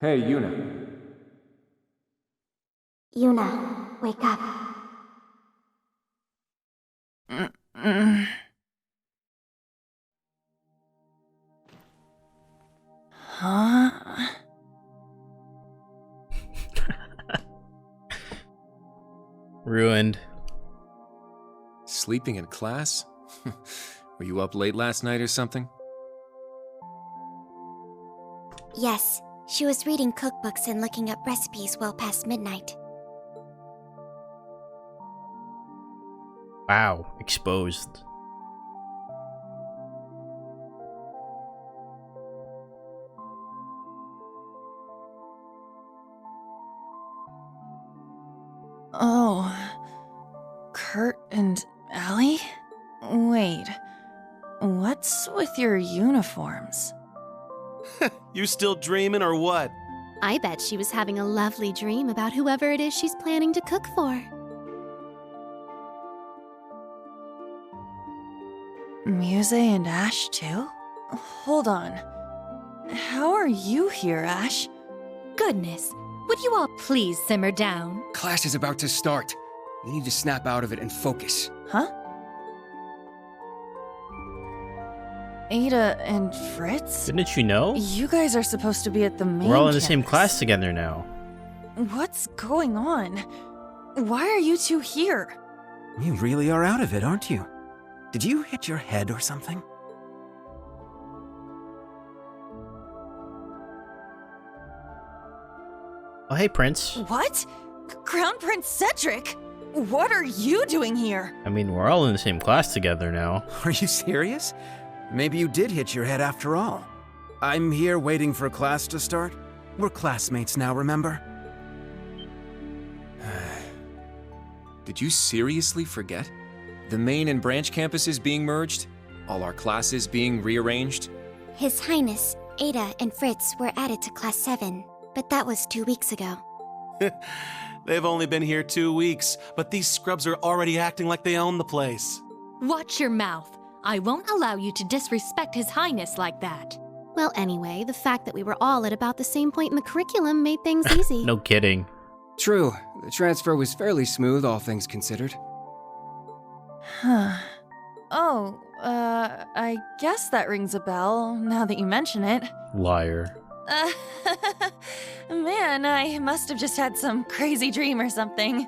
Hey, Yuna. Yuna, wake up. Huh? Ruined. Sleeping in class? Were you up late last night or something? Yes, she was reading cookbooks and looking up recipes well past midnight. Wow, exposed. Oh. Kurt and Allie? Wait. What's with your uniforms? You still dreaming or what? I bet she was having a lovely dream about whoever it is she's planning to cook for. Muse and Ash, too? Hold on. How are you here, Ash? Goodness, would you all please simmer down? Class is about to start. You need to snap out of it and focus. Huh? Ada and Fritz? Didn't you know? You guys are supposed to be at the main We're all in the same campus. class together now. What's going on? Why are you two here? You really are out of it, aren't you? Did you hit your head or something? Oh, hey, Prince. What? Crown Prince Cedric? What are you doing here? I mean, we're all in the same class together now. Are you serious? Maybe you did hit your head after all. I'm here waiting for class to start. We're classmates now, remember? Did you seriously forget? The main and branch campuses being merged? All our classes being rearranged? His Highness, Ada and Fritz were added to Class 7, but that was 2 weeks ago. They've only been here 2 weeks, but these scrubs are already acting like they own the place. Watch your mouth. I won't allow you to disrespect His Highness like that. Well, anyway, the fact that we were all at about the same point in the curriculum made things easy. No kidding. True, the transfer was fairly smooth, all things considered. Huh. Oh, I guess that rings a bell, now that you mention it. Liar. Man, I must have just had some crazy dream or something.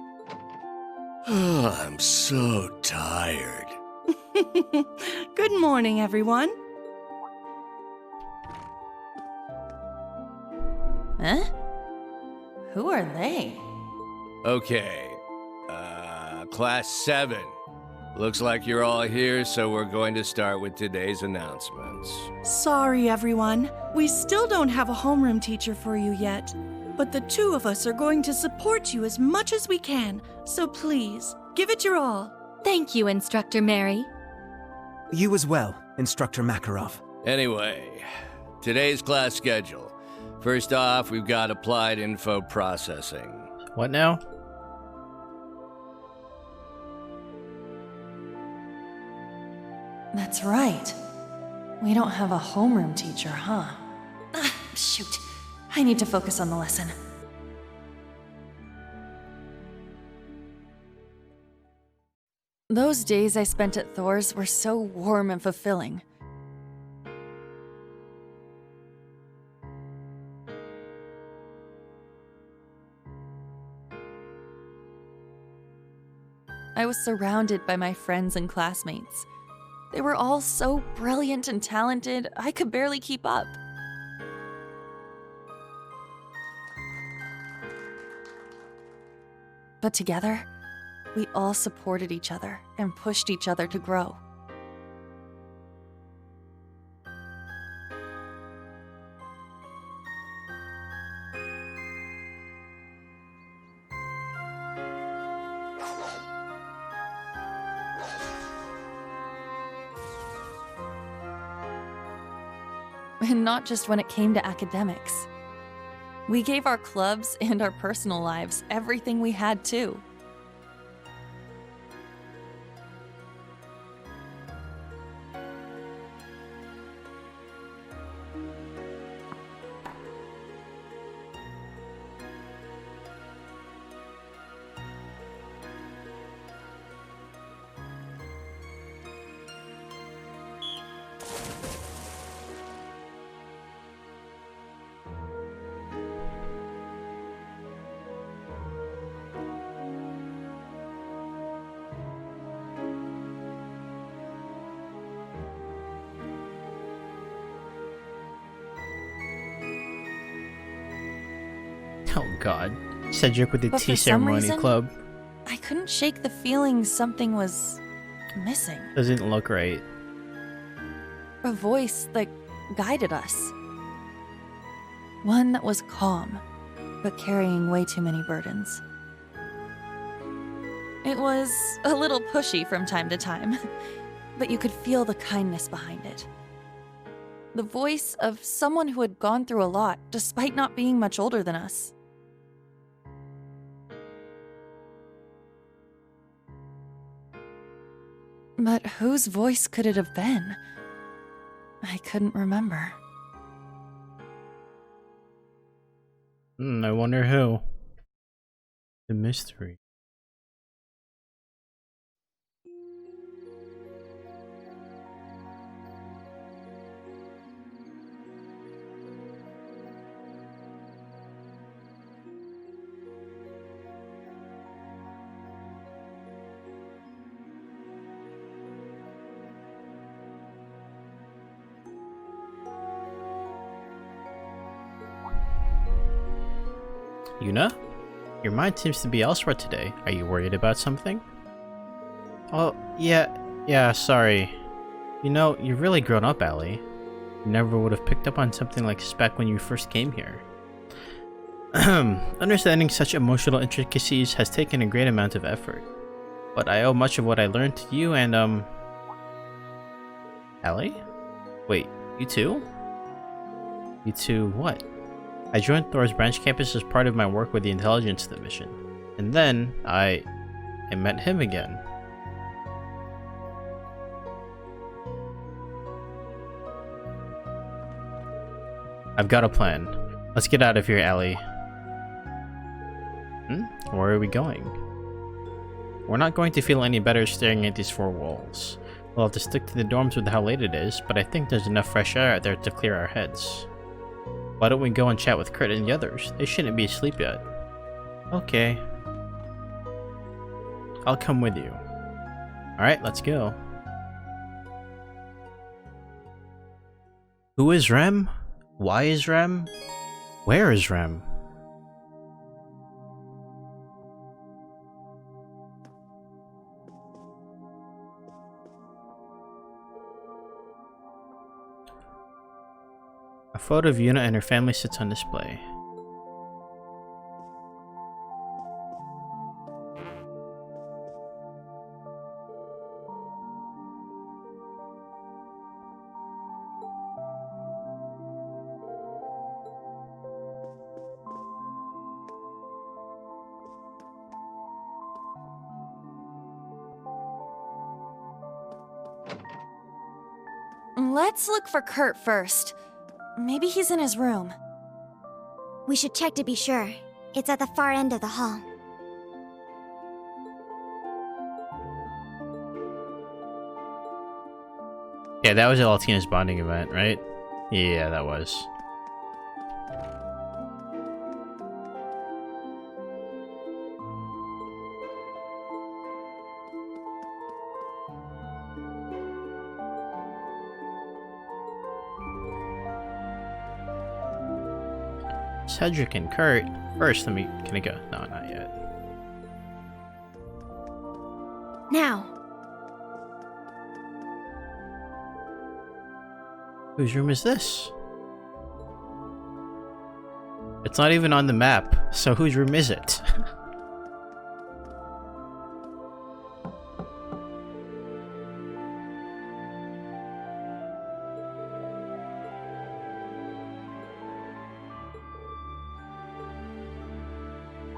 I'm so tired. Good morning, everyone. Huh? Who are they? Okay, Class 7. Looks like you're all here, so we're going to start with today's announcements. Sorry, everyone. We still don't have a homeroom teacher for you yet. But the two of us are going to support you as much as we can. So please, give it your all. Thank you, Instructor Mary. You as well, Instructor Makarov. Anyway, today's class schedule. First off, we've got applied info processing. What now? That's right. We don't have a homeroom teacher, huh? Shoot. I need to focus on the lesson. Those days I spent at Thor's were so warm and fulfilling. I was surrounded by my friends and classmates. They were all so brilliant and talented, I could barely keep up. But together, we all supported each other and pushed each other to grow. And not just when it came to academics. We gave our clubs and our personal lives everything we had, too. Oh god. Cedric with the But tea for some ceremony reason- club. I couldn't shake the feeling something was missing. Doesn't look right. A voice that guided us. One that was calm, but carrying way too many burdens. It was a little pushy from time to time, but you could feel the kindness behind it. The voice of someone who had gone through a lot, despite not being much older than us. But whose voice could it have been? I couldn't remember. I wonder who. The mystery. Yuna? Your mind seems to be elsewhere today. Are you worried about something? Oh, yeah, sorry. You know, you've really grown up, Allie. You never would have picked up on something like this back when you first came here. Understanding such emotional intricacies has taken a great amount of effort. But I owe much of what I learned to you and, Allie? Wait, you too? You two what? I joined Thor's branch campus as part of my work with the intelligence division. And then, I met him again. I've got a plan. Let's get out of here, Allie. Where are we going? We're not going to feel any better staring at these four walls. We'll have to stick to the dorms with how late it is, but I think there's enough fresh air out there to clear our heads. Why don't we go and chat with Crit and the others? They shouldn't be asleep yet. Okay. I'll come with you. Alright, let's go. Who is Rem? Why is Rem? Where is Rem? A photo of Yuna and her family sits on display. Let's look for Kurt first. Maybe he's in his room. We should check to be sure. It's at the far end of the hall. Yeah, that was Altina's bonding event, right? Yeah, that was. Cedric and Kurt. First, can I go? No, not yet. Now. Whose room is this? It's not even on the map, so whose room is it?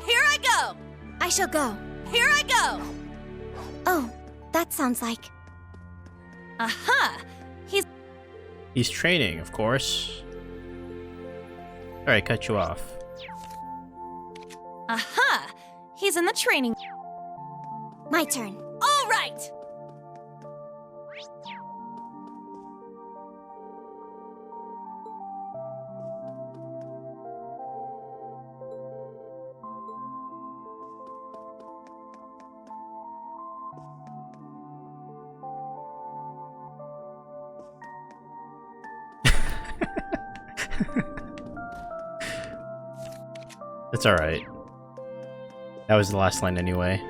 Here I go! I shall go. Here I go! Oh, that sounds like... Aha! He's training, of course. Sorry, I cut you off. Aha! He's in the training. My turn. All right! That's alright. That was the last line anyway.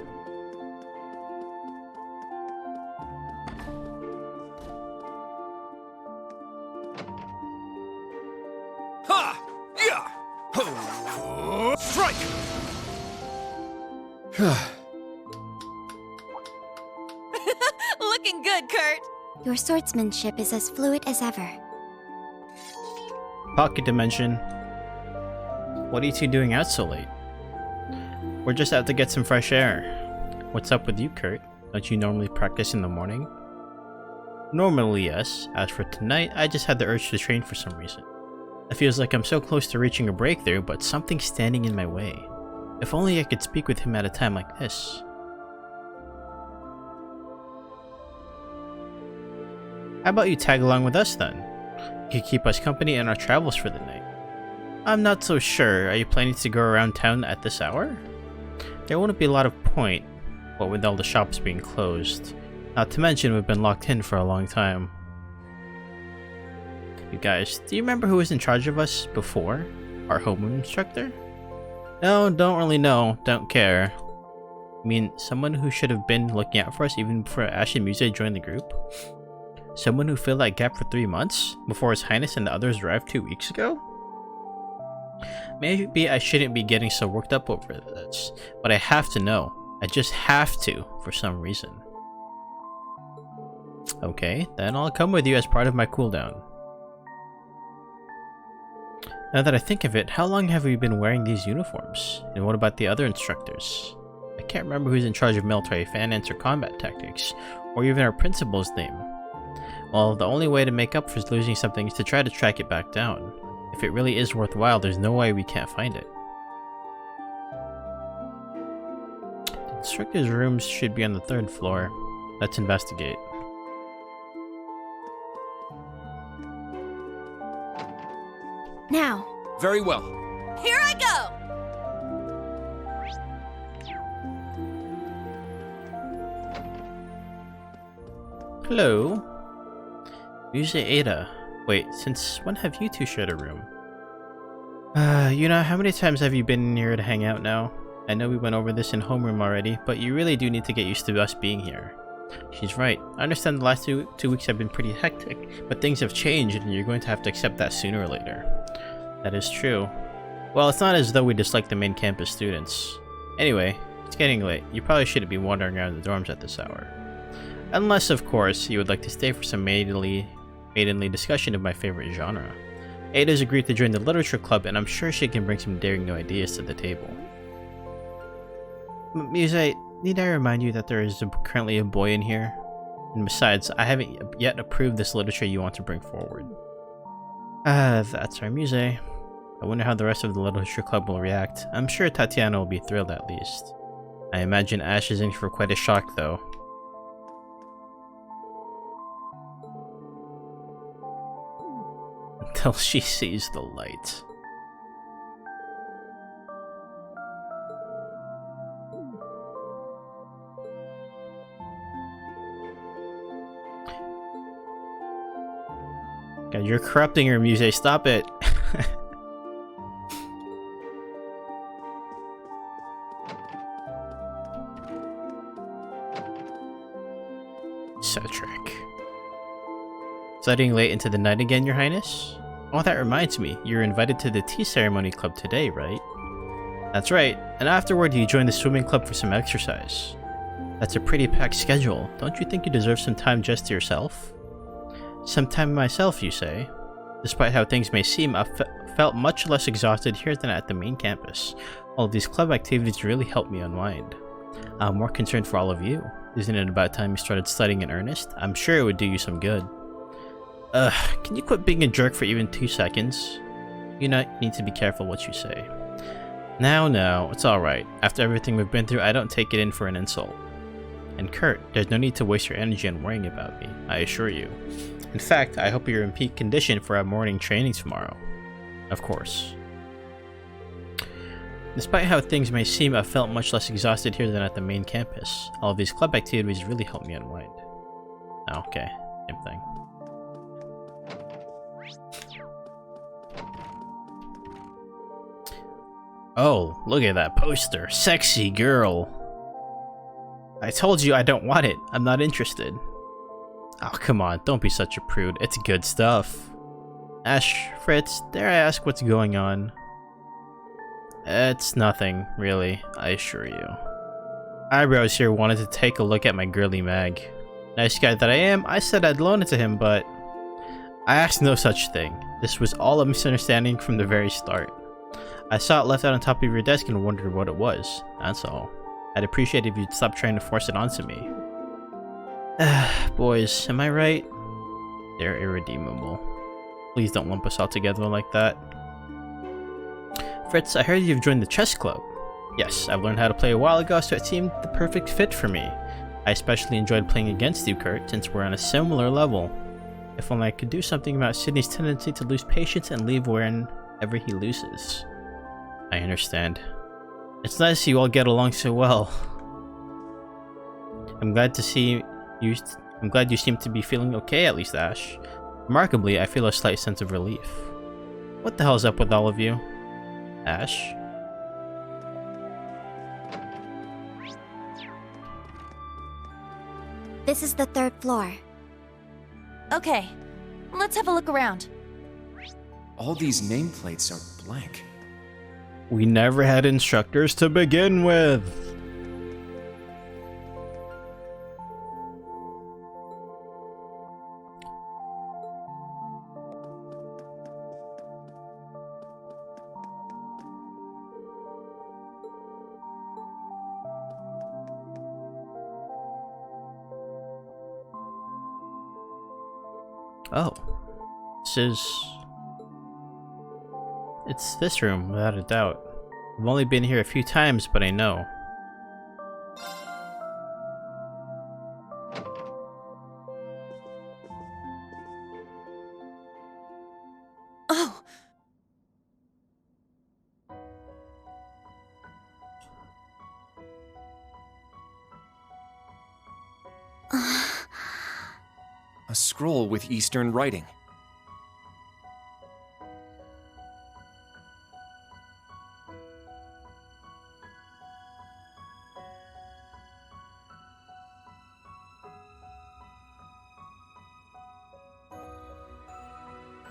Ha! Yeah! Ho! Strike! Looking good, Kurt. Your swordsmanship is as fluid as ever. Pocket Dimension. What are you two doing out so late? We're just out to get some fresh air. What's up with you, Kurt? Don't you normally practice in the morning? Normally, yes. As for tonight, I just had the urge to train for some reason. It feels like I'm so close to reaching a breakthrough, but something's standing in my way. If only I could speak with him at a time like this. How about you tag along with us then? You could keep us company in our travels for the night. I'm not so sure. Are you planning to go around town at this hour? There wouldn't be a lot of point, what with all the shops being closed. Not to mention we've been locked in for a long time. You guys, do you remember who was in charge of us before? Our homeroom instructor? No, don't really know. Don't care. I mean, someone who should have been looking out for us even before Ash and Muse joined the group? Someone who filled that gap for 3 months, before His Highness and the others arrived 2 weeks ago? Maybe I shouldn't be getting so worked up over this, but I have to know. I just have to, for some reason. Okay, then I'll come with you as part of my cooldown. Now that I think of it, how long have we been wearing these uniforms? And what about the other instructors? I can't remember who's in charge of military finance or combat tactics, or even our principal's name. Well, the only way to make up for losing something is to try to track it back down. If it really is worthwhile, there's no way we can't find it. The instructor's rooms should be on the 3rd floor. Let's investigate. Now. Very well. Here I go! Hello? Muse Ada. Wait, since when have you two shared a room? Yuna, how many times have you been in here to hang out now? I know we went over this in homeroom already, but you really do need to get used to us being here. She's right. I understand the last two weeks have been pretty hectic, but things have changed and you're going to have to accept that sooner or later. That is true. Well, it's not as though we dislike the main campus students. Anyway, it's getting late. You probably shouldn't be wandering around the dorms at this hour. Unless, of course, you would like to stay for some maidenly discussion of my favorite genre. Ada's agreed to join the literature club, and I'm sure she can bring some daring new ideas to the table. Muse, need I remind you that there is currently a boy in here? And besides, I haven't yet approved this literature you want to bring forward. That's our Muse. I wonder how the rest of the literature club will react. I'm sure Tatiana will be thrilled at least. I imagine Ash is in for quite a shock, though. Until she sees the light. God, you're corrupting her, Muse. Stop it. Cedric. Studying late into the night again, Your Highness? Oh, that reminds me. You're invited to the tea ceremony club today, right? That's right. And afterward, you join the swimming club for some exercise. That's a pretty packed schedule. Don't you think you deserve some time just to yourself? Some time myself, you say? Despite how things may seem, I've felt much less exhausted here than at the main campus. All of these club activities really help me unwind. I'm more concerned for all of you. Isn't it about time you started studying in earnest? I'm sure it would do you some good. Can you quit being a jerk for even 2 seconds? You need to be careful what you say. Now, it's alright. After everything we've been through, I don't take it in for an insult. And Kurt, there's no need to waste your energy on worrying about me, I assure you. In fact, I hope you're in peak condition for our morning training tomorrow. Of course. Despite how things may seem, I've felt much less exhausted here than at the main campus. All of these club activities really help me unwind. Oh, okay, same thing. Oh, look at that poster. Sexy girl. I told you I don't want it. I'm not interested. Oh, come on. Don't be such a prude. It's good stuff. Ash, Fritz, dare I ask what's going on? It's nothing, really, I assure you. Eyebrows here wanted to take a look at my girly mag. Nice guy that I am, I said I'd loan it to him, but I asked no such thing. This was all a misunderstanding from the very start. I saw it left out on top of your desk and wondered what it was, that's all. I'd appreciate if you'd stop trying to force it onto me. Boys, am I right? They're irredeemable. Please don't lump us all together like that. Fritz, I heard you've joined the chess club. Yes, I've learned how to play a while ago, so it seemed the perfect fit for me. I especially enjoyed playing against you, Kurt, since we're on a similar level. If only I could do something about Sydney's tendency to lose patience and leave whenever he loses. I understand. It's nice you all get along so well. I'm glad you seem to be feeling okay, at least, Ash. Remarkably, I feel a slight sense of relief. What the hell's up with all of you? Ash? This is the 3rd floor. Okay, let's have a look around. All these nameplates are blank. We never had instructors to begin with. Oh, it's this room, without a doubt. I've only been here a few times, but I know. Oh! A scroll with Eastern writing.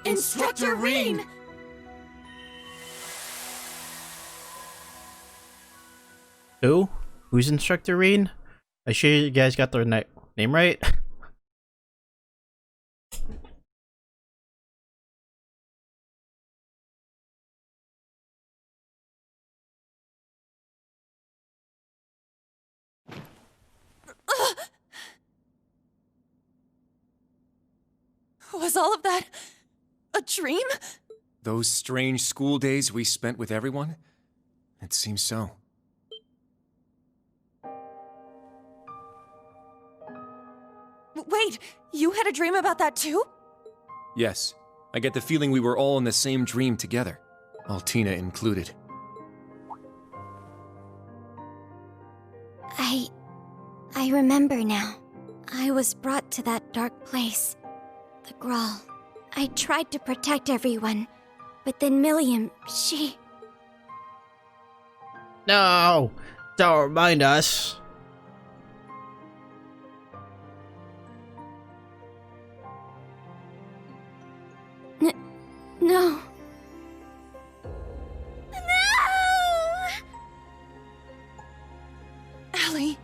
Instructor Reen! Who? Who's Instructor Reen? I sure you guys got their name right? Was all of that a dream? Those strange school days we spent with everyone? It seems so. Wait, you had a dream about that too? Yes, I get the feeling we were all in the same dream together, Altina included. I remember now. I was brought to that dark place. The Grawl. I tried to protect everyone, but then Milliam, she... No! Don't remind us! No. Allie,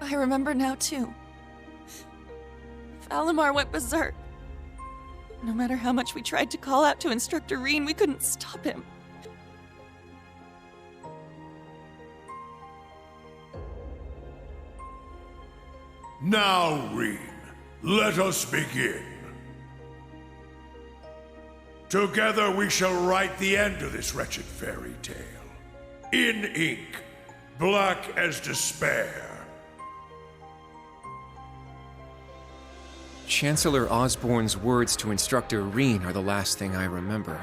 I remember now too. Valimar went berserk. No matter how much we tried to call out to Instructor Reen, we couldn't stop him. Now, Reen, let us begin. Together we shall write the end of this wretched fairy tale. In ink, black as despair. Chancellor Osborne's words to Instructor Reen are the last thing I remember.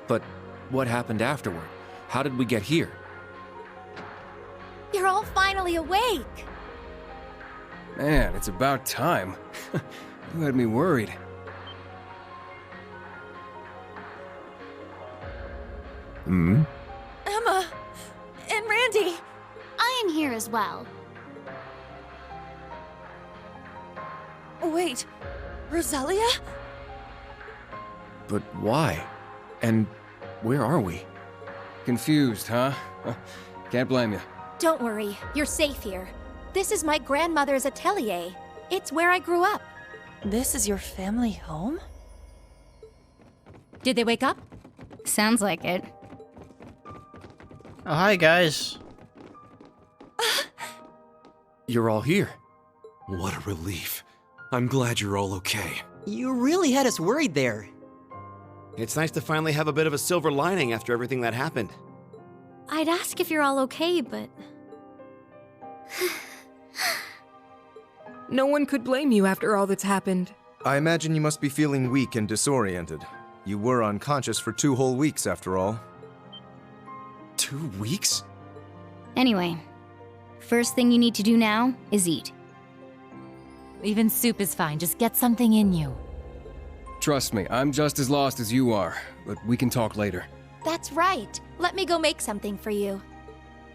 But what happened afterward? How did we get here? You're all finally awake! Man, it's about time. You had me worried. Emma! And Randy! I am here as well. Wait, Rosalia? But why? And where are we? Confused, huh? Can't blame you. Don't worry, you're safe here. This is my grandmother's atelier. It's where I grew up. This is your family home? Did they wake up? Sounds like it. Oh, hi, guys. You're all here. What a relief. I'm glad you're all okay. You really had us worried there. It's nice to finally have a bit of a silver lining after everything that happened. I'd ask if you're all okay, but... No one could blame you after all that's happened. I imagine you must be feeling weak and disoriented. You were unconscious for 2 whole weeks, after all. 2 weeks? Anyway, first thing you need to do now is eat. Even soup is fine, just get something in you. Trust me, I'm just as lost as you are, but we can talk later. That's right. Let me go make something for you.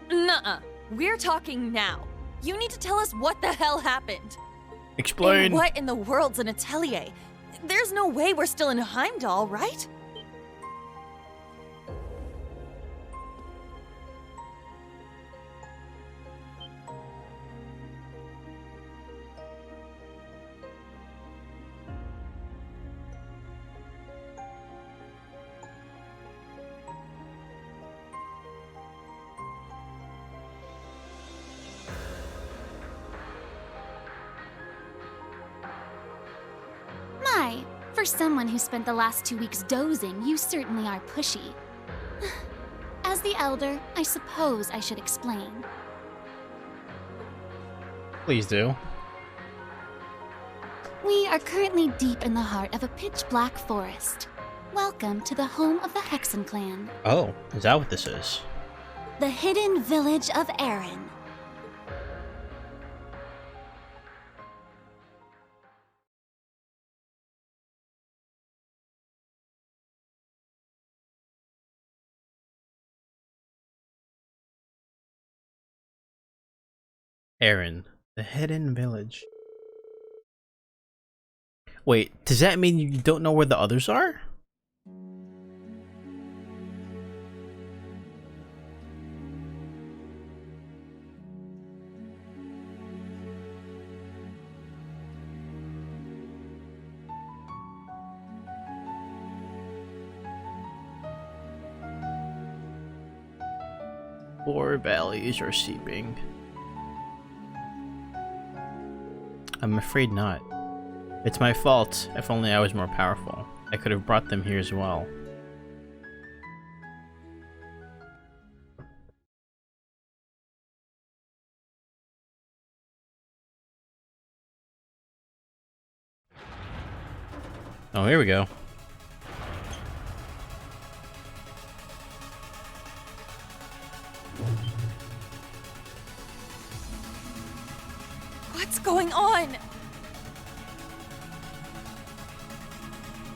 Nuh-uh. We're talking now. You need to tell us what the hell happened. Explain. And what in the world's an atelier? There's no way we're still in Heimdall, right? My, for someone who spent the last 2 weeks dozing, you certainly are pushy. As the elder, I suppose I should explain. Please do. We are currently deep in the heart of a pitch-black forest. Welcome to the home of the Hexen clan. Oh, is that what this is? The hidden village of Erin. Erin, the hidden village. Wait, does that mean you don't know where the others are? Four valleys are seeping. I'm afraid not. It's my fault. If only I was more powerful. I could have brought them here as well. Oh, here we go. What's going on?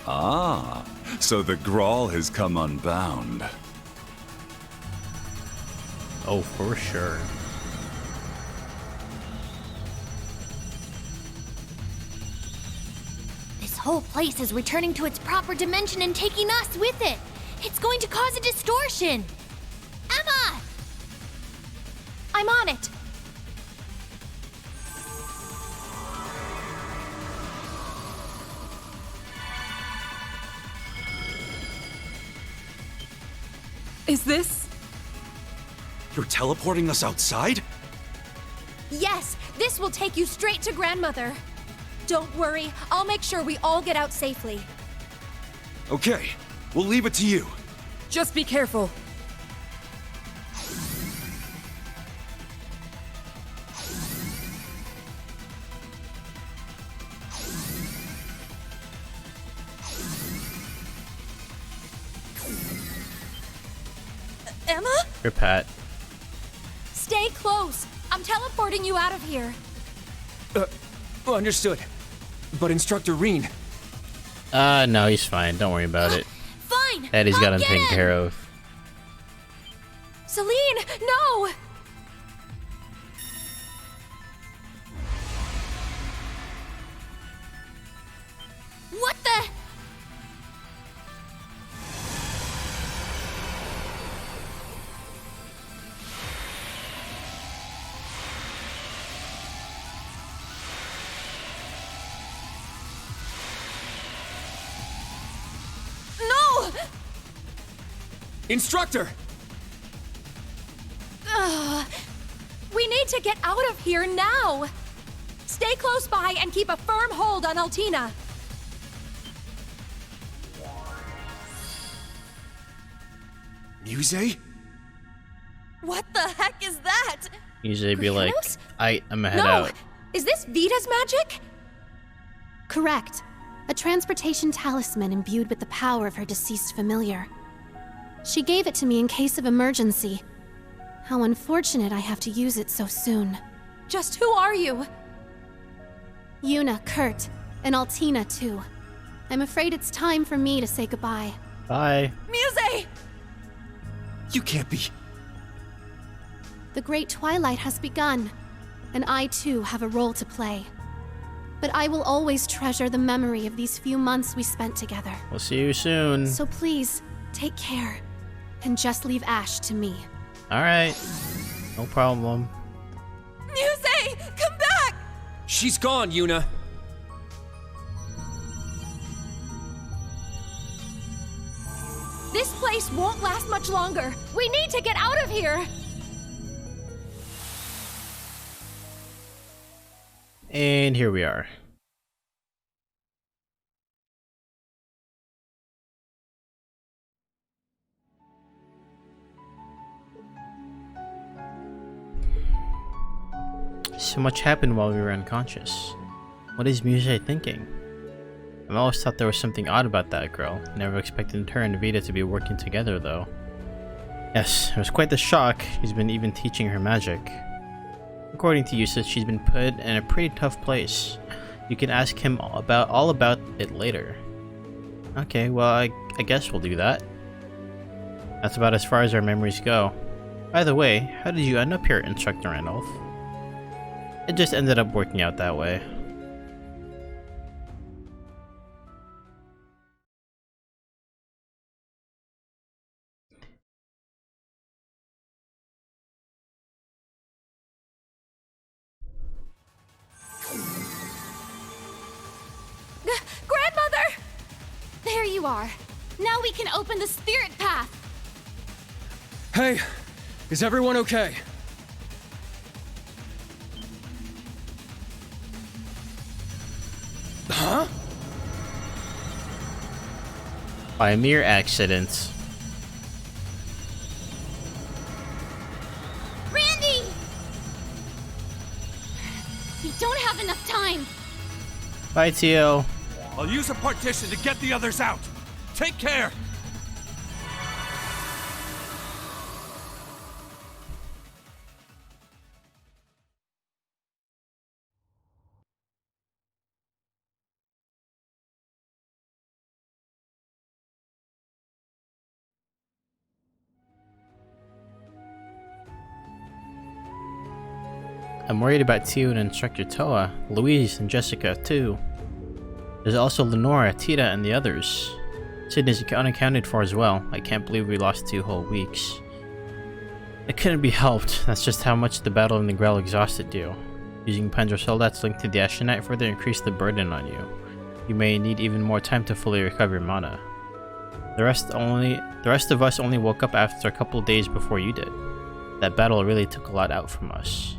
Ah, so the Grawl has come unbound. Oh, for sure. This whole place is returning to its proper dimension and taking us with it. It's going to cause a distortion. Emma! I'm on it. Is this? You're teleporting us outside? Yes, this will take you straight to Grandmother. Don't worry, I'll make sure we all get out safely. Okay, we'll leave it to you. Just be careful. Emma? Here, Pat. Stay close. I'm teleporting you out of here. Understood. But Instructor Reen... No, he's fine. Don't worry about it. Fine! Eddie's got him I'll get taken him. care of. Celine, no! What the? No! Instructor! We need to get out of here now! Stay close by and keep a firm hold on Altina. Muse? What the heck is that? Usually be like, Kratos? I'm gonna head No! out. Is this Vita's magic? Correct. A transportation talisman imbued with the power of her deceased familiar. She gave it to me in case of emergency. How unfortunate I have to use it so soon. Just who are you? Yuna, Kurt, and Altina too. I'm afraid it's time for me to say goodbye. Bye. Muse! You can't be. The Great Twilight has begun, and I too have a role to play. But I will always treasure the memory of these few months we spent together. We'll see you soon. So please, take care, and just leave Ash to me. Alright. No problem. Muse! Come back! She's gone, Yuna. This place won't last much longer. We need to get out of here! And here we are. So much happened while we were unconscious. What is Muse thinking? I've always thought there was something odd about that girl. Never expected her and Vita to be working together though. Yes, it was quite the shock. She's been even teaching her magic. According to Yusuf, she's been put in a pretty tough place. You can ask him all about it later. Okay, well I guess we'll do that. That's about as far as our memories go. By the way, how did you end up here, Instructor Randolph? It just ended up working out that way. Grandmother! There you are. Now we can open the spirit path. Hey, is everyone okay? Huh? By mere accident. Randy! We don't have enough time. Bye, Tio. I'll use a partition to get the others out. Take care! I'm worried about Tio and Instructor Toa, Louise and Jessica too. There's also Lenora, Tita, and the others. Sid is unaccounted for as well. I can't believe we lost 2 whole weeks. It couldn't be helped. That's just how much the Battle in the Grail exhausted you. Using Pandora Soldat's linked to the Astronaut further increased the burden on you. You may need even more time to fully recover your mana. The rest of us only woke up after a couple of days before you did. That battle really took a lot out from us.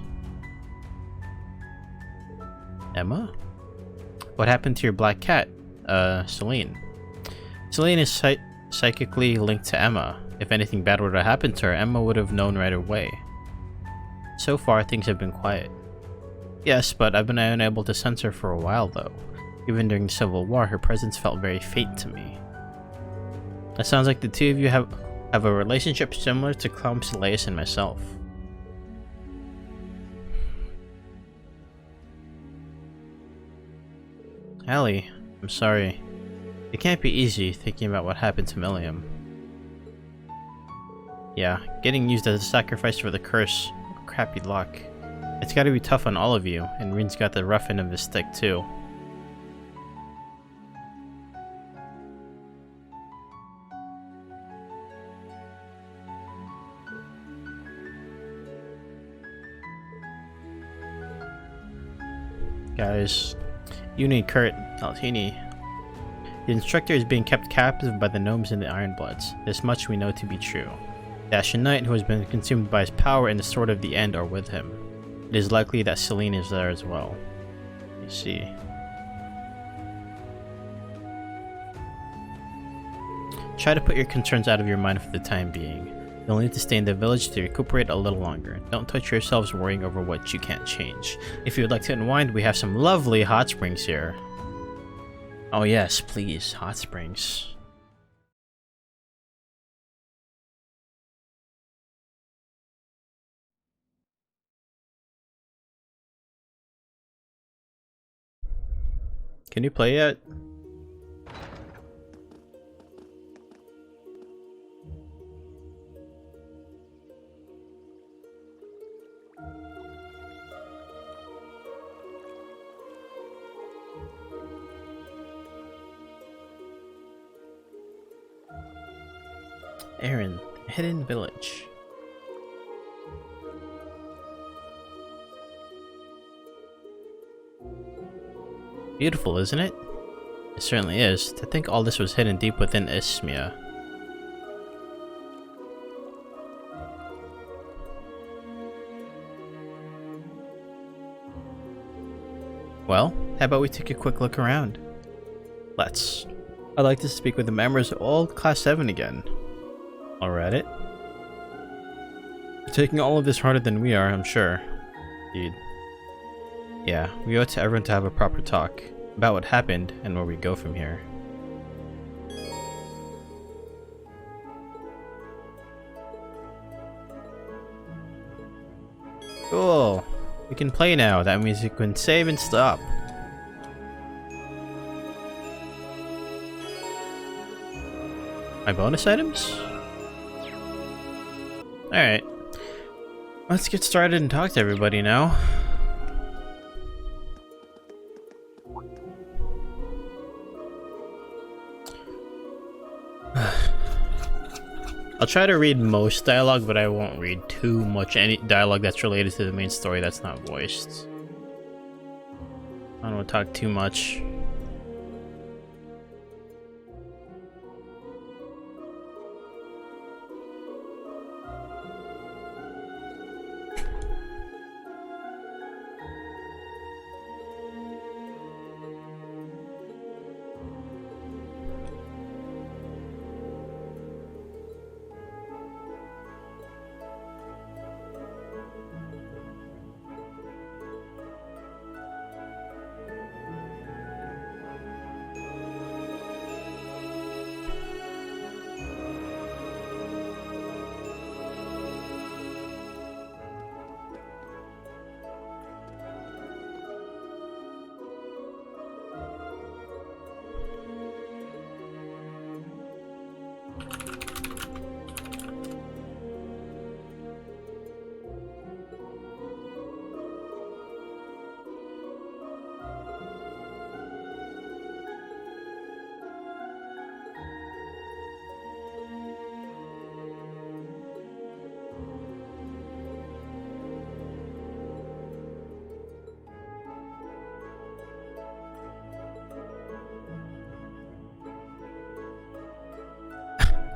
Emma? What happened to your black cat? Celine. Celine is psychically linked to Emma. If anything bad were to happen to her, Emma would have known right away. So far, things have been quiet. Yes, but I've been unable to sense her for a while though. Even during the Civil War, her presence felt very faint to me. It sounds like the two of you have a relationship similar to Clem, Silius, and myself. Allie, I'm sorry. It can't be easy thinking about what happened to Milliam. Yeah, getting used as a sacrifice for the curse. Crappy luck. It's gotta be tough on all of you, and Rin's got the rough end of the stick too. Guys, you need Kurt Altini. The instructor is being kept captive by the gnomes and the Ironbloods. This much we know to be true. The Ashen Knight, who has been consumed by his power, and the Sword of the End are with him. It is likely that Celine is there as well. You see. Try to put your concerns out of your mind for the time being. You'll need to stay in the village to recuperate a little longer. Don't touch yourselves worrying over what you can't change. If you would like to unwind, we have some lovely hot springs here. Oh yes, please, hot springs. Can you play yet? Aaron, hidden village. Beautiful, isn't it? It certainly is. To think all this was hidden deep within Isthmia. Well, how about we take a quick look around? Let's. I'd like to speak with the members of all Class 7 again. All right, it. Taking all of this harder than we are, I'm sure. Indeed. Yeah, we owe it to everyone to have a proper talk about what happened and where we go from here. Cool. We can play now. That means we can save and stop. My bonus items? Alright. Let's get started and talk to everybody now. I'll try to read most dialogue, but I won't read too much any dialogue that's related to the main story that's not voiced. I don't want to talk too much.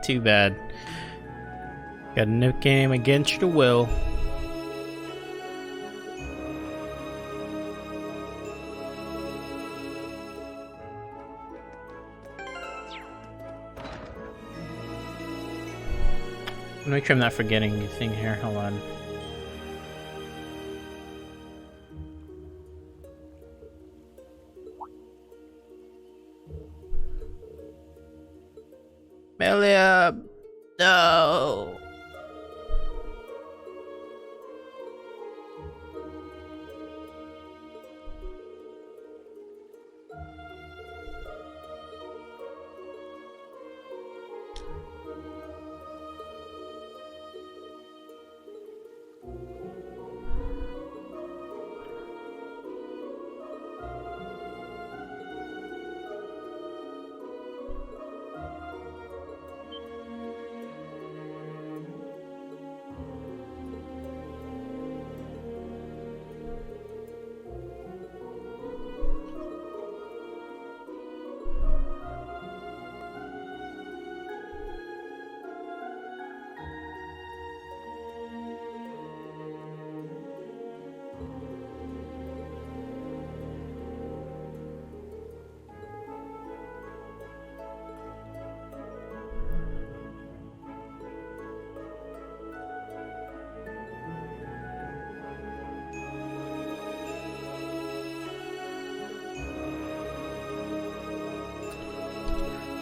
Too bad. Got a new game against your will. Make sure I'm not forgetting anything here. Hold on. Melia, no.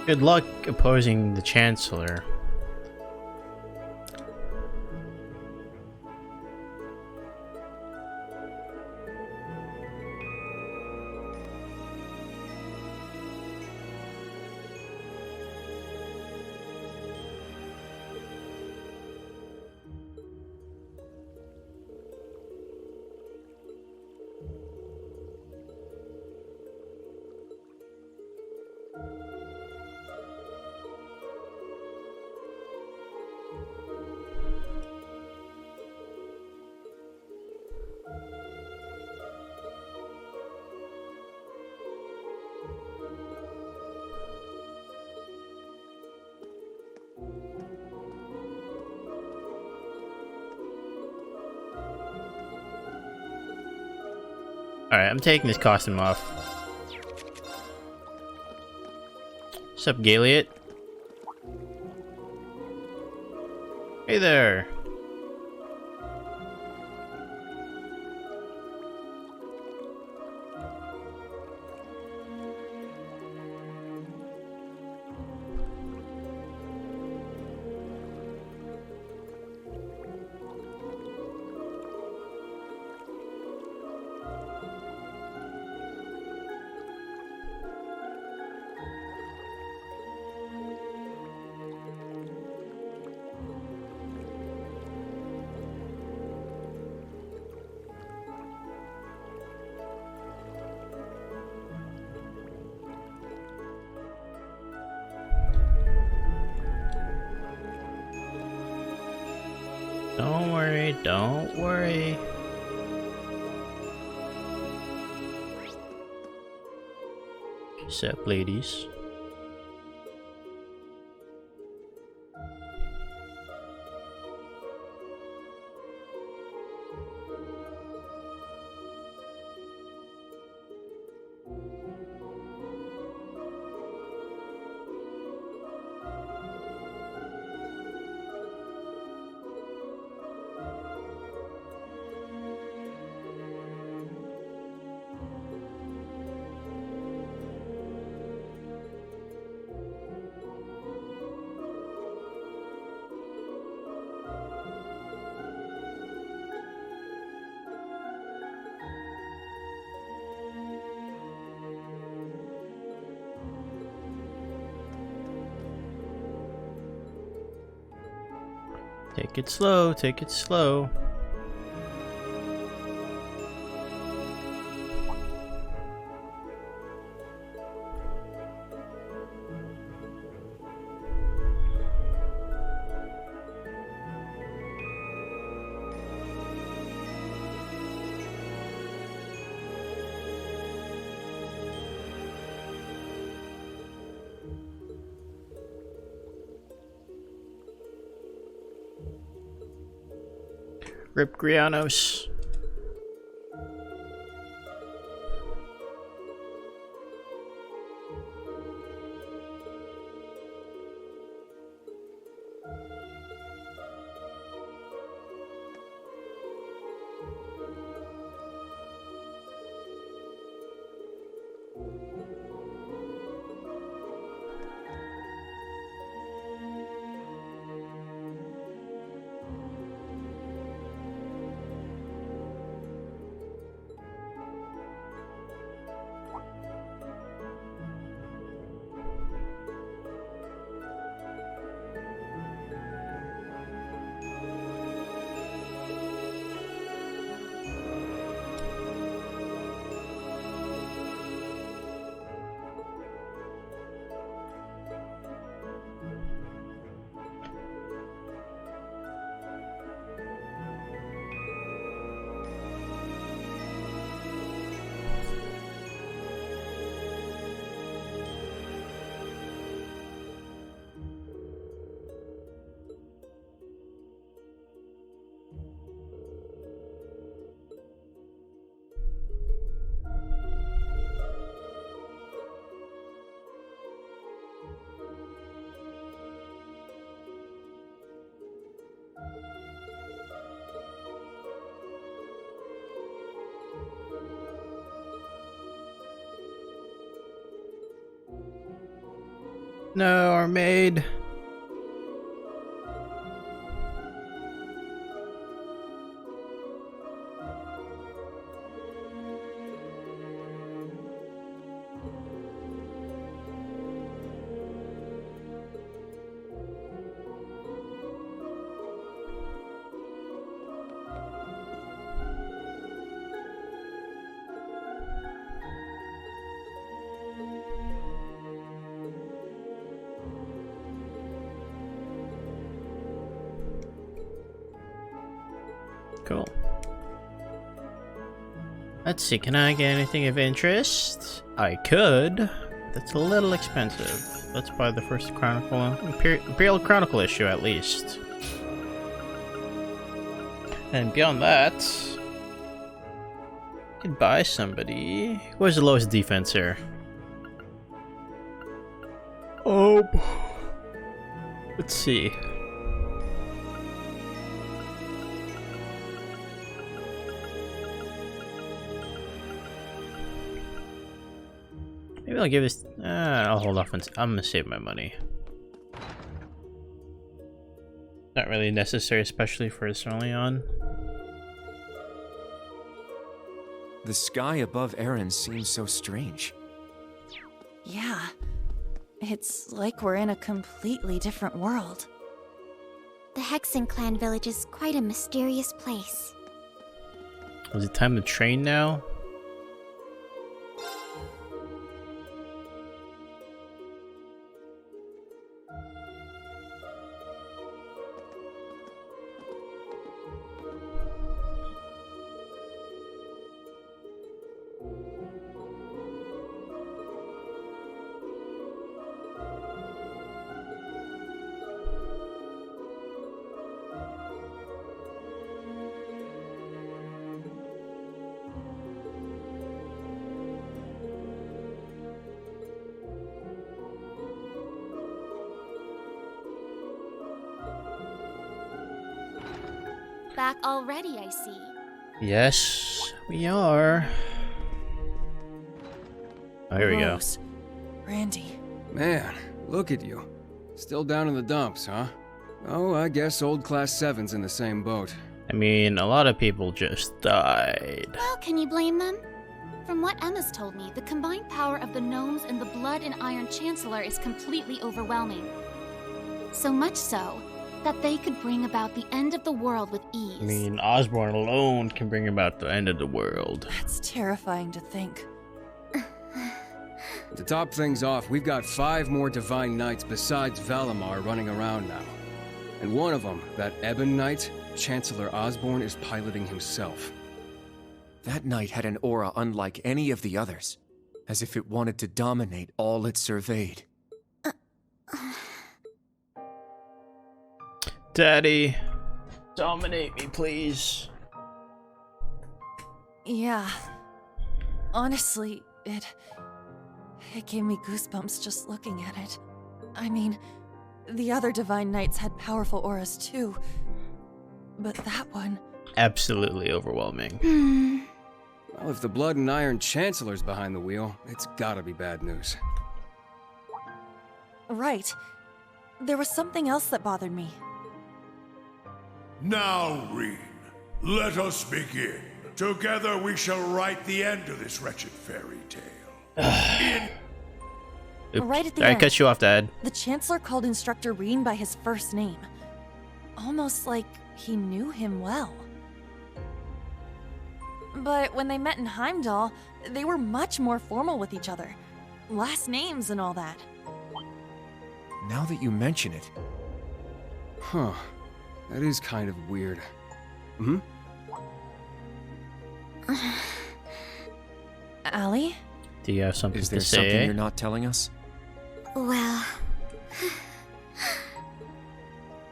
Good luck opposing the Chancellor. Alright, I'm taking this costume off. What's up, Galiot? Hey there! Don't worry, don't worry. What's up, ladies? Take it slow, take it slow. Rip Grianos. No, our maid. Cool. Let's see, can I get anything of interest? I could. That's a little expensive. Let's buy the first Chronicle, Imperial Chronicle issue at least. And beyond that, I could buy somebody. Where's the lowest defense here? Oh, let's see. Maybe I'll give this. I'll hold off. I'm gonna save my money. Not really necessary, especially for this early on. The sky above Erin seems so strange. Yeah. It's like we're in a completely different world. The Hexen clan village is quite a mysterious place. Is it time to train now? Back already, I see. Yes, we are. Oh, here we go. Rose. Randy. Man, look at you. Still down in the dumps, huh? Oh, I guess old Class 7's in the same boat. I mean, a lot of people just died. Well, can you blame them? From what Emma's told me, the combined power of the gnomes and the Blood and Iron Chancellor is completely overwhelming. So much so that they could bring about the end of the world with ease. I mean, Osborne alone can bring about the end of the world. That's terrifying to think. To top things off, we've got 5 more Divine Knights besides Valimar running around now. And one of them, that Ebon Knight, Chancellor Osborne is piloting himself. That knight had an aura unlike any of the others, as if it wanted to dominate all it surveyed. Daddy, dominate me, please. Yeah. Honestly, it gave me goosebumps just looking at it. I mean, the other Divine Knights had powerful auras too, but that one... Absolutely overwhelming. Well, if the Blood and Iron Chancellor's behind the wheel, it's gotta be bad news. Right. There was something else that bothered me. Now, Reen, let us begin. Together we shall write the end of this wretched fairy tale. Oops. Right at the I end, cut you off, Dad. the Chancellor called Instructor Reen by his first name. Almost like he knew him well. But when they met in Heimdall, they were much more formal with each other. Last names and all that. Now that you mention it... Huh. That is kind of weird. Hmm? Allie? Do you have something Is there to say? something you're not telling us? Well...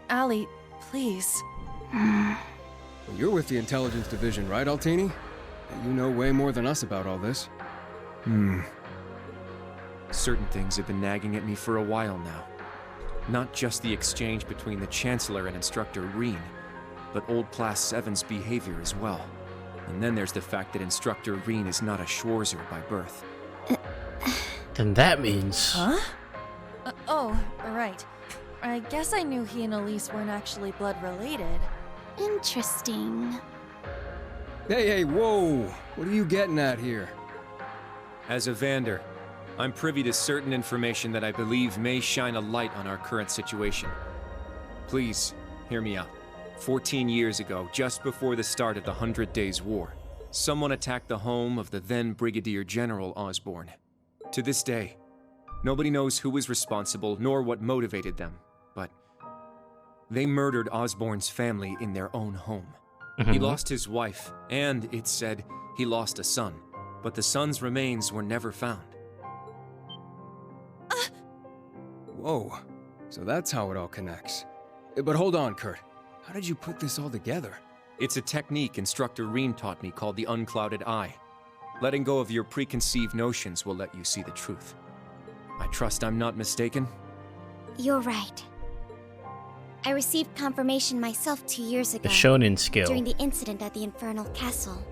Allie, please. You're with the Intelligence Division, right, Altini? You know way more than us about all this. Certain things have been nagging at me for a while now. Not just the exchange between the Chancellor and Instructor Reen, but old Class 7's behavior as well. And then there's the fact that Instructor Reen is not a Schwarzer by birth. Then that means... Huh? Oh, right. I guess I knew he and Elise weren't actually blood related. Interesting. Hey, whoa! What are you getting at here? As a Vander, I'm privy to certain information that I believe may shine a light on our current situation. Please, hear me out. 14 years ago, just before the start of the 100 Days War, someone attacked the home of the then Brigadier General Osborne. To this day, nobody knows who was responsible nor what motivated them, but they murdered Osborne's family in their own home. He lost his wife, and, it's said, he lost a son, but the son's remains were never found. Whoa, so that's how it all connects. But hold on, Kurt. How did you put this all together? It's a technique Instructor Reen taught me called the unclouded eye. Letting go of your preconceived notions will let you see the truth. I trust I'm not mistaken? You're right. I received confirmation myself 2 years ago. The shonen skill. During the incident at the Infernal Castle.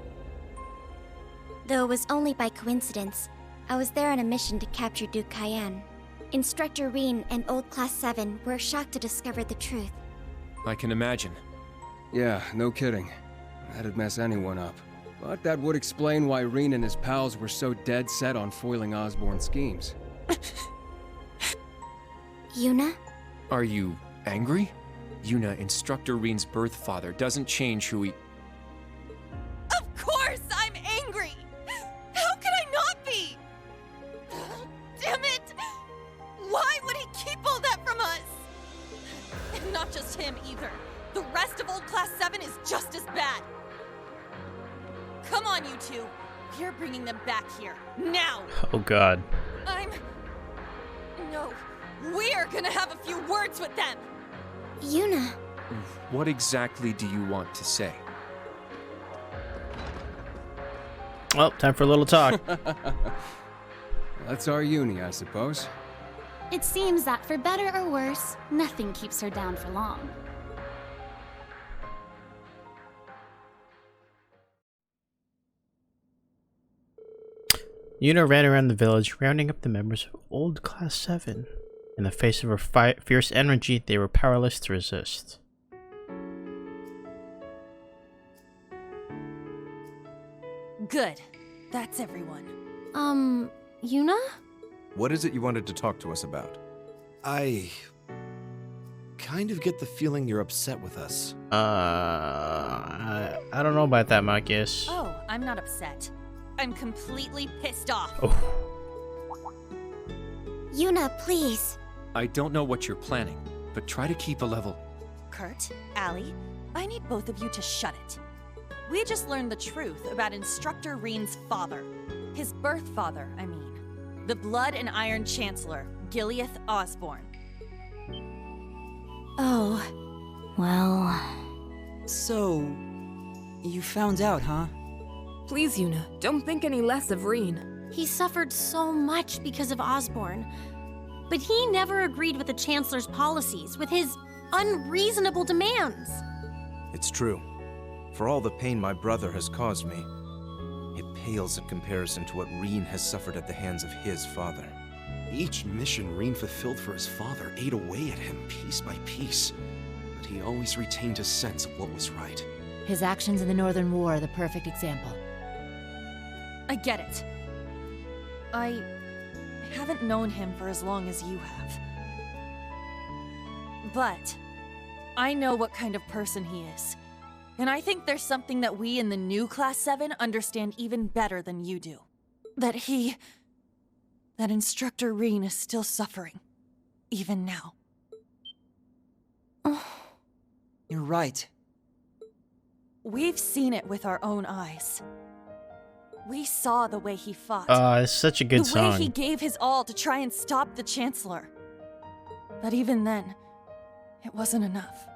Though it was only by coincidence, I was there on a mission to capture Duke Cayenne. Instructor Reen and Old Class 7 were shocked to discover the truth. I can imagine. Yeah, no kidding. That'd mess anyone up. But that would explain why Reen and his pals were so dead set on foiling Osborne's schemes. Yuna? Are you angry? Yuna, Instructor Reen's birth father, doesn't change who he... Of course I'm angry! How could I not be? Damn it! Why would he keep all that from us? And not just him either. The rest of Old Class 7 is just as bad. Come on, you two. We're bringing them back here. Now! Oh god. No. We're gonna have a few words with them! Yuna. What exactly do you want to say? Well, time for a little talk. That's our uni, I suppose. It seems that for better or worse, nothing keeps her down for long. Yuna ran around the village, rounding up the members of Old Class 7. In the face of her fierce energy, they were powerless to resist. Good. That's everyone. Yuna? What is it you wanted to talk to us about? I kind of get the feeling you're upset with us. I don't know about that, Marcus. Oh, I'm not upset. I'm completely pissed off. Oh. Yuna, please. I don't know what you're planning, but try to keep a level. Kurt, Allie, I need both of you to shut it. We just learned the truth about Instructor Reen's father. His birth father, I mean. The Blood and Iron Chancellor, Gileath Osborne. Oh. Well... So... you found out, huh? Please, Yuna, don't think any less of Reen. He suffered so much because of Osborne. But he never agreed with the Chancellor's policies, with his unreasonable demands. It's true. For all the pain my brother has caused me, it pales in comparison to what Reen has suffered at the hands of his father. Each mission Reen fulfilled for his father ate away at him piece by piece, but he always retained his sense of what was right. His actions in the Northern War are the perfect example. I get it. I haven't known him for as long as you have. But I know what kind of person he is. And I think there's something that we in the new Class 7 understand even better than you do. That Instructor Reen is still suffering. Even now. You're right. We've seen it with our own eyes. We saw the way he fought. It's such a good song. The way he gave his all to try and stop the Chancellor. But even then, it wasn't enough.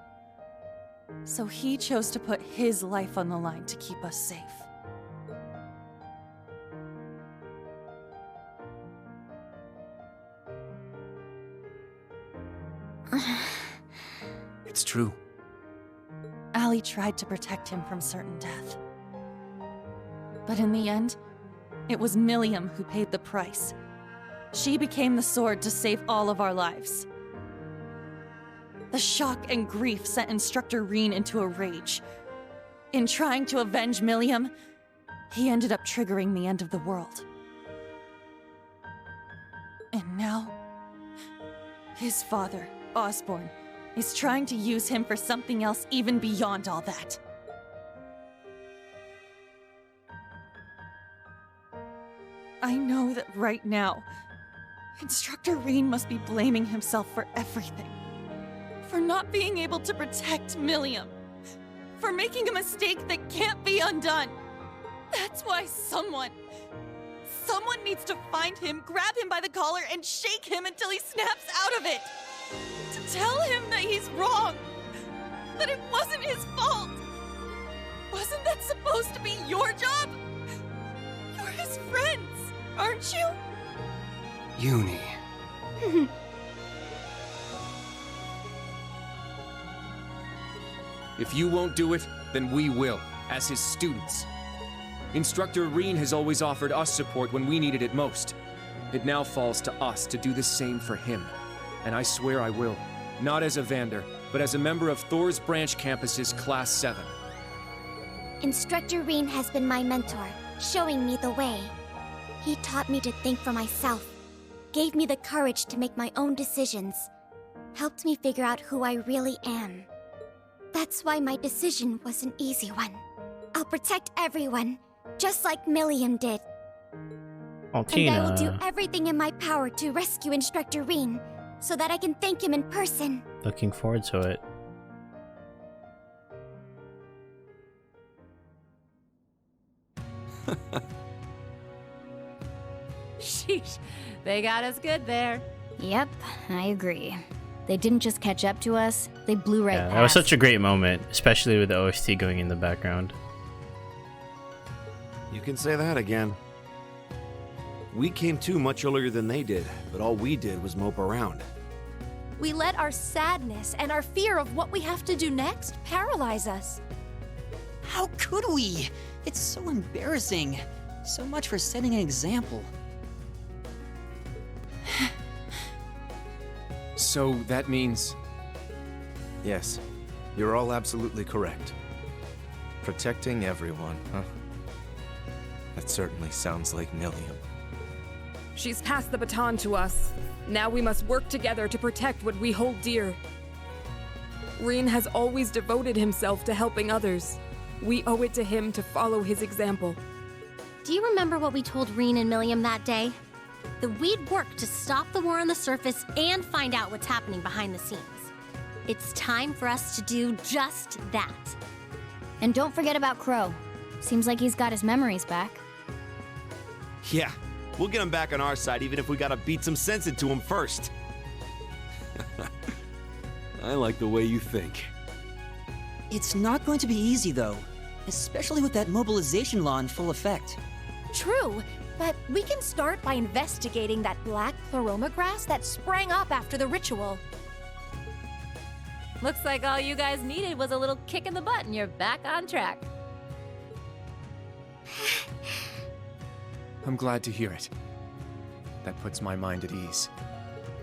So he chose to put his life on the line to keep us safe. true. Allie tried to protect him from certain death. But in the end, it was Milliam who paid the price. She became the sword to save all of our lives. The shock and grief sent Instructor Reen into a rage. In trying to avenge Milliam, he ended up triggering the end of the world. And now, his father, Osborn, is trying to use him for something else even beyond all that. I know that right now, Instructor Reen must be blaming himself for everything. For not being able to protect Milliam. For making a mistake that can't be undone. That's why someone needs to find him, grab him by the collar, and shake him until he snaps out of it. To tell him that he's wrong. That it wasn't his fault. Wasn't that supposed to be your job? You're his friends, aren't you? Uni. If you won't do it, then we will, as his students. Instructor Reen has always offered us support when we needed it most. It now falls to us to do the same for him. And I swear I will. Not as a Vander, but as a member of Thor's Branch Campus's Class 7. Instructor Reen has been my mentor, showing me the way. He taught me to think for myself, gave me the courage to make my own decisions, helped me figure out who I really am. That's why my decision was an easy one. I'll protect everyone, just like Milliam did. Oh, And Tina. I will do everything in my power to rescue Instructor Reen, so that I can thank him in person. Looking forward to it. Sheesh, they got us good there. Yep, I agree. They didn't just catch up to us, they blew right past. That was such a great moment, especially with the OST going in the background. You can say that again. We came to much earlier than they did, but all we did was mope around. We let our sadness and our fear of what we have to do next paralyze us. How could we? It's so embarrassing. So much for setting an example. So that means... Yes, you're all absolutely correct. Protecting everyone, huh? That certainly sounds like Milliam. She's passed the baton to us. Now we must work together to protect what we hold dear. Reen has always devoted himself to helping others. We owe it to him to follow his example. Do you remember what we told Reen and Milliam that day? That we'd work to stop the war on the surface and find out what's happening behind the scenes. It's time for us to do just that. And don't forget about Crow. Seems like he's got his memories back. Yeah, we'll get him back on our side even if we gotta beat some sense into him first. I like the way you think. It's not going to be easy, though. Especially with that mobilization law in full effect. True, but we can start by investigating that black pleroma grass that sprang up after the ritual. Looks like all you guys needed was a little kick in the butt and you're back on track. I'm glad to hear it. That puts my mind at ease.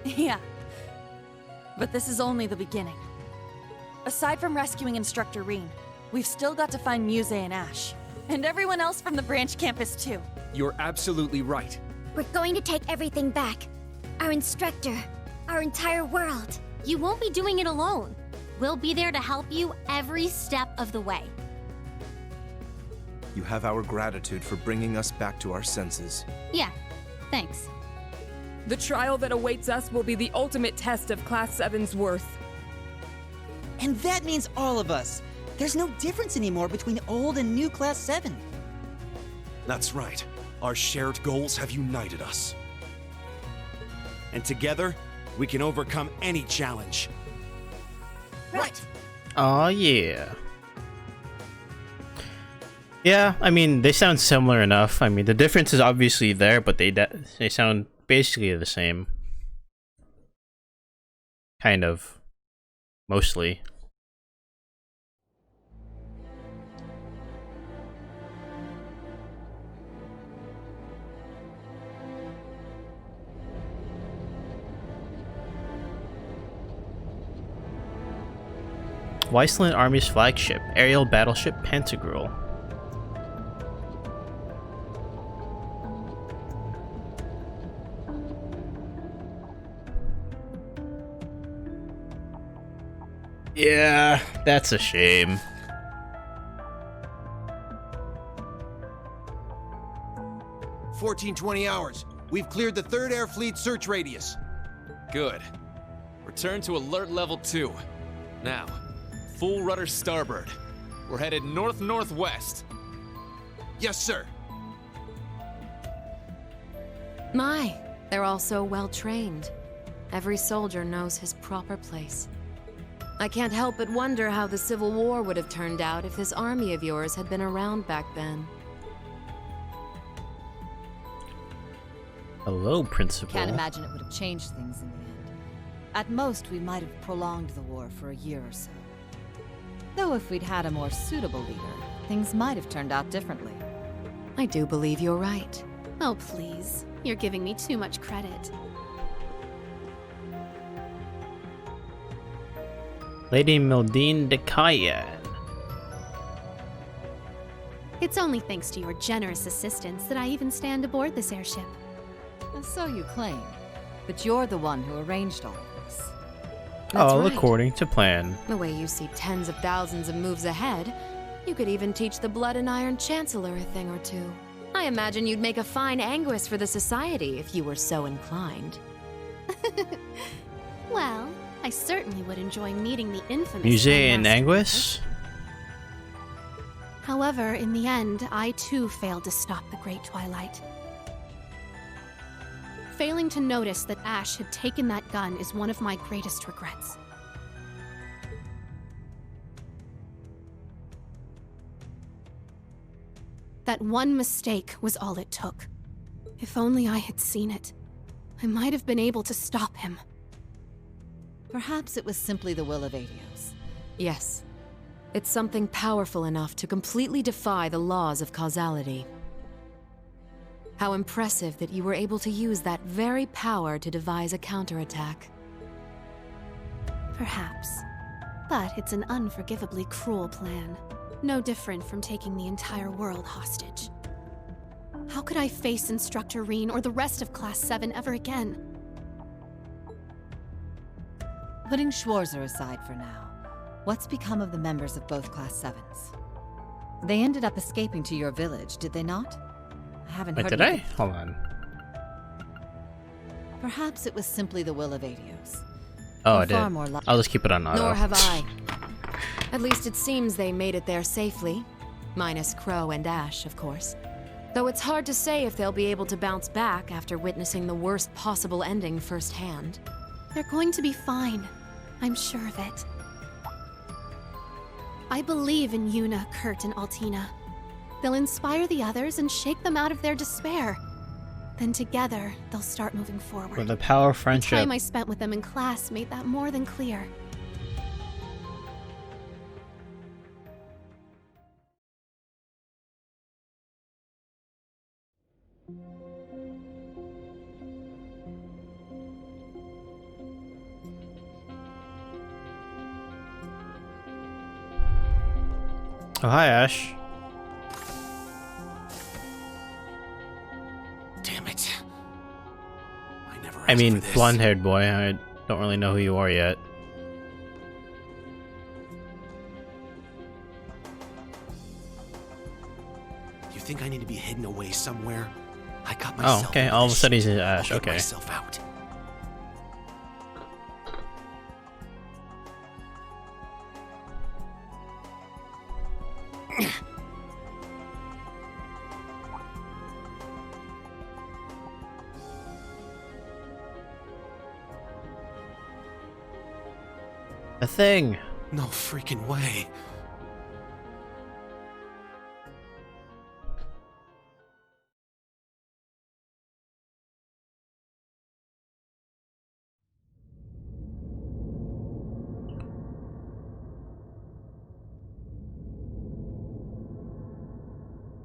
Yeah. But this is only the beginning. Aside from rescuing Instructor Reen, we've still got to find Muse and Ash. And everyone else from the branch campus, too. You're absolutely right. We're going to take everything back. Our instructor, our entire world. You won't be doing it alone. We'll be there to help you every step of the way. You have our gratitude for bringing us back to our senses. Yeah, thanks. The trial that awaits us will be the ultimate test of Class 7's worth. And that means all of us. There's no difference anymore between old and new Class 7. That's right. Our shared goals have united us. And together, we can overcome any challenge. Right. Oh yeah. Yeah, I mean, they sound similar enough. I mean, the difference is obviously there, but they sound basically the same. Kind of. Mostly. Weissland Army's flagship, aerial battleship Pantagruel. Yeah, that's a shame. "1420 hours. We've cleared the 3rd Air Fleet search radius." Good. Return to alert level 2. Now, full rudder starboard. We're headed north-northwest. Yes, sir. My, they're all so well trained. Every soldier knows his proper place. I can't help but wonder how the Civil War would have turned out if this army of yours had been around back then. Hello, Principal. Can't imagine it would have changed things in the end. At most, we might have prolonged the war for a year or so. Though if we'd had a more suitable leader, things might have turned out differently. I do believe you're right. Oh, please. You're giving me too much credit. Lady Mildine de Cayenne. It's only thanks to your generous assistance that I even stand aboard this airship. So you claim, but you're the one who arranged all of this. That's All right. according to plan. The way you see tens of thousands of moves ahead, you could even teach the Blood and Iron Chancellor a thing or two. I imagine you'd make a fine Anguis for the Society if you were so inclined. Well, I certainly would enjoy meeting the infamous Musée in Grandmaster. Anguis? However, in the end, I too failed to stop the Great Twilight. Failing to notice that Ash had taken that gun is one of my greatest regrets. That one mistake was all it took. If only I had seen it, I might have been able to stop him. Perhaps it was simply the will of Adios. Yes. It's something powerful enough to completely defy the laws of causality. How impressive that you were able to use that very power to devise a counterattack. Perhaps. But it's an unforgivably cruel plan. No different from taking the entire world hostage. How could I face Instructor Reen or the rest of Class 7 ever again? Putting Schwarzer aside for now, what's become of the members of both Class 7s? They ended up escaping to your village, did they not? I haven't Wait, heard did I? anything. Hold on. Perhaps it was simply the will of Adios. Oh, Or I did. far more I'll just keep it on auto. Nor have I. At least it seems they made it there safely. Minus Crow and Ash, of course. Though it's hard to say if they'll be able to bounce back after witnessing the worst possible ending firsthand. They're going to be fine. I'm sure of it. I believe in Yuna, Kurt, and Altina. They'll inspire the others and shake them out of their despair. Then together, they'll start moving forward. With the power of The friendship. time I spent with them in class made that more than clear. Oh, hi, Ash. Damn it. I mean, blonde-haired boy. I don't really know who you are yet. You think I need to be hidden away somewhere? I got Oh, myself. okay. into All of a this sudden shit. he's Ash. I'll get Okay. myself out. A thing. No freaking way.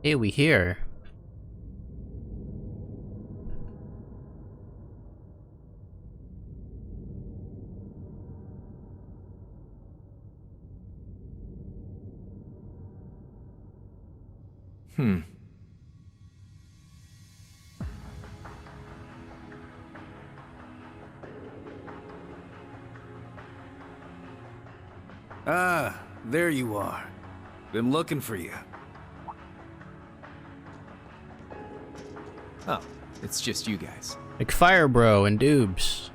Hey, we here. Ah, there you are. Been looking for you. Oh, it's just you guys. Like Fire Bro and Doobs.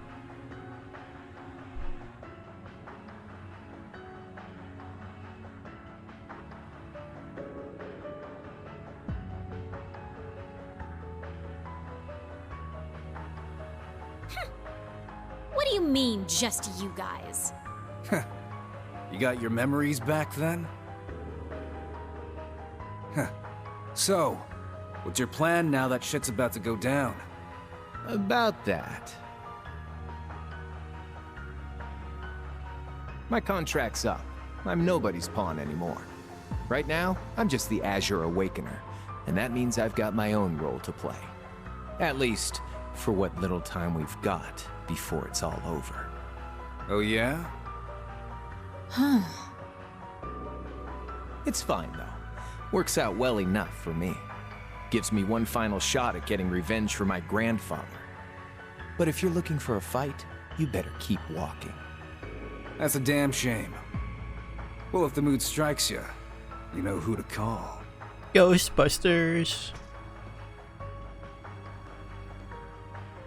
What do you mean, just you guys? You got your memories back then? Huh. So, what's your plan now that shit's about to go down? About that. My contract's up. I'm nobody's pawn anymore. Right now, I'm just the Azure Awakener, and that means I've got my own role to play. At least, for what little time we've got before it's all over. Oh yeah? Huh. It's fine, though. Works out well enough for me. Gives me one final shot at getting revenge for my grandfather. But if you're looking for a fight, you better keep walking. That's a damn shame. Well, if the mood strikes you, you know who to call. Ghostbusters.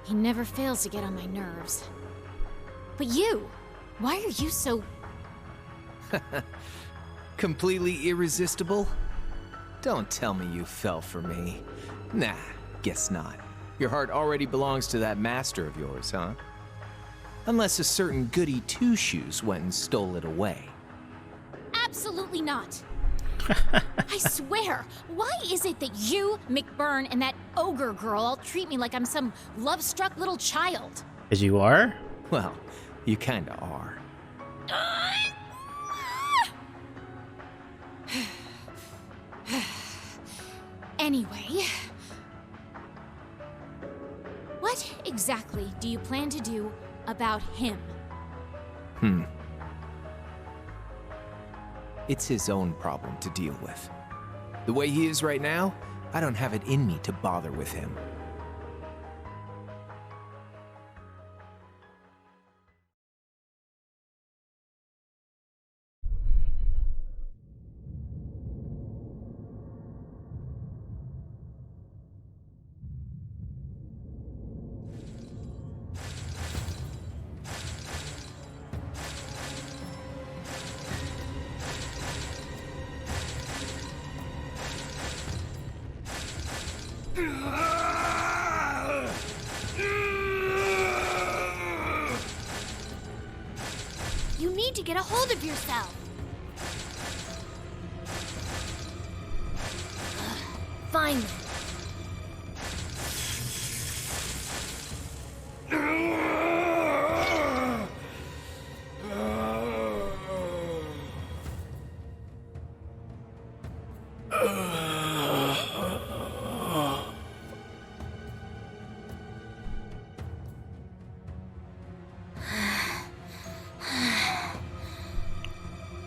He never fails to get on my nerves. But you, why are you so... Completely irresistible? Don't tell me you fell for me. Nah, guess not. Your heart already belongs to that master of yours, huh? Unless a certain goody two-shoes went and stole it away. Absolutely not. I swear, why is it that you, McBurn, and that ogre girl all treat me like I'm some love-struck little child? As you are? Well, you kinda are. Anyway, what exactly do you plan to do about him? It's his own problem to deal with. The way he is right now, I don't have it in me to bother with him. You need to get a hold of yourself. Fine.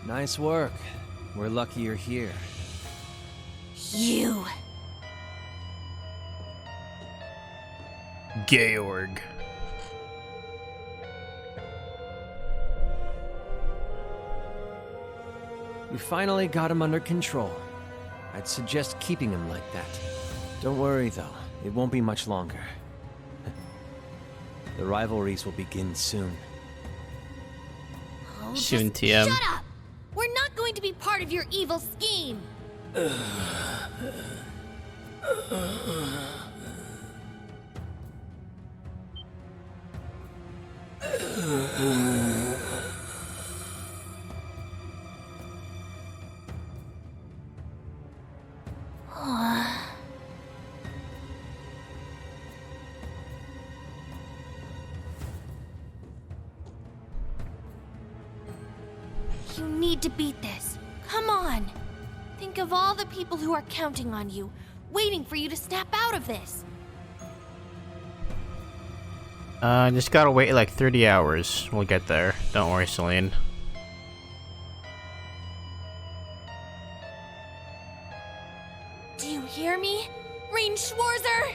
Nice work. We're lucky you're here. You. Georg. We finally got him under control. I'd suggest keeping him like that. Don't worry, though. It won't be much longer. The rivalries will begin soon. Oh, Soon, just TM. Shut up! We're not going to be part of your evil scheme. You need to beat this. Come on. Think of all the people who are counting on you, waiting for you to snap out of this. Just gotta wait like 30 hours. We'll get there. Don't worry, Celine. Do you hear me? Reen Schwarzer!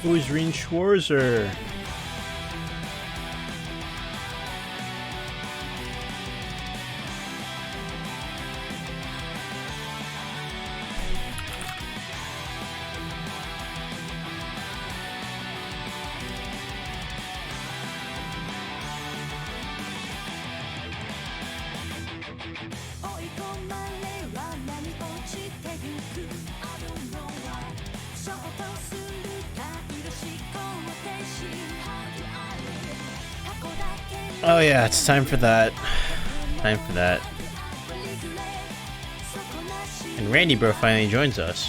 Who's Reen Schwarzer? Oh yeah, it's time for that. Time for that. And Randy Bro finally joins us.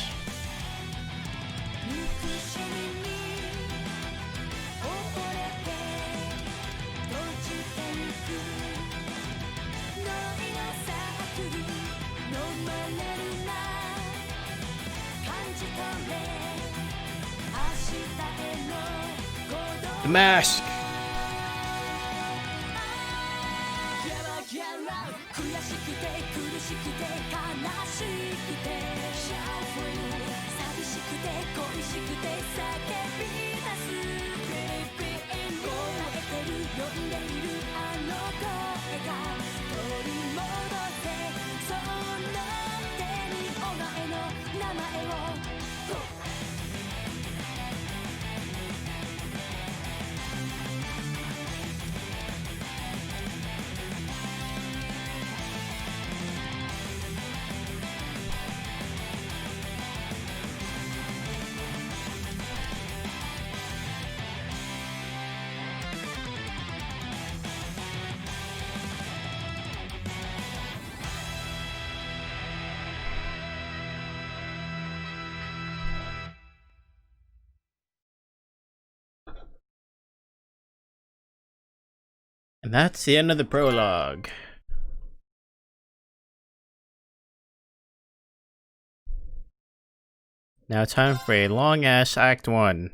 The mask! And that's the end of the prologue. Now time for a long-ass Act 1.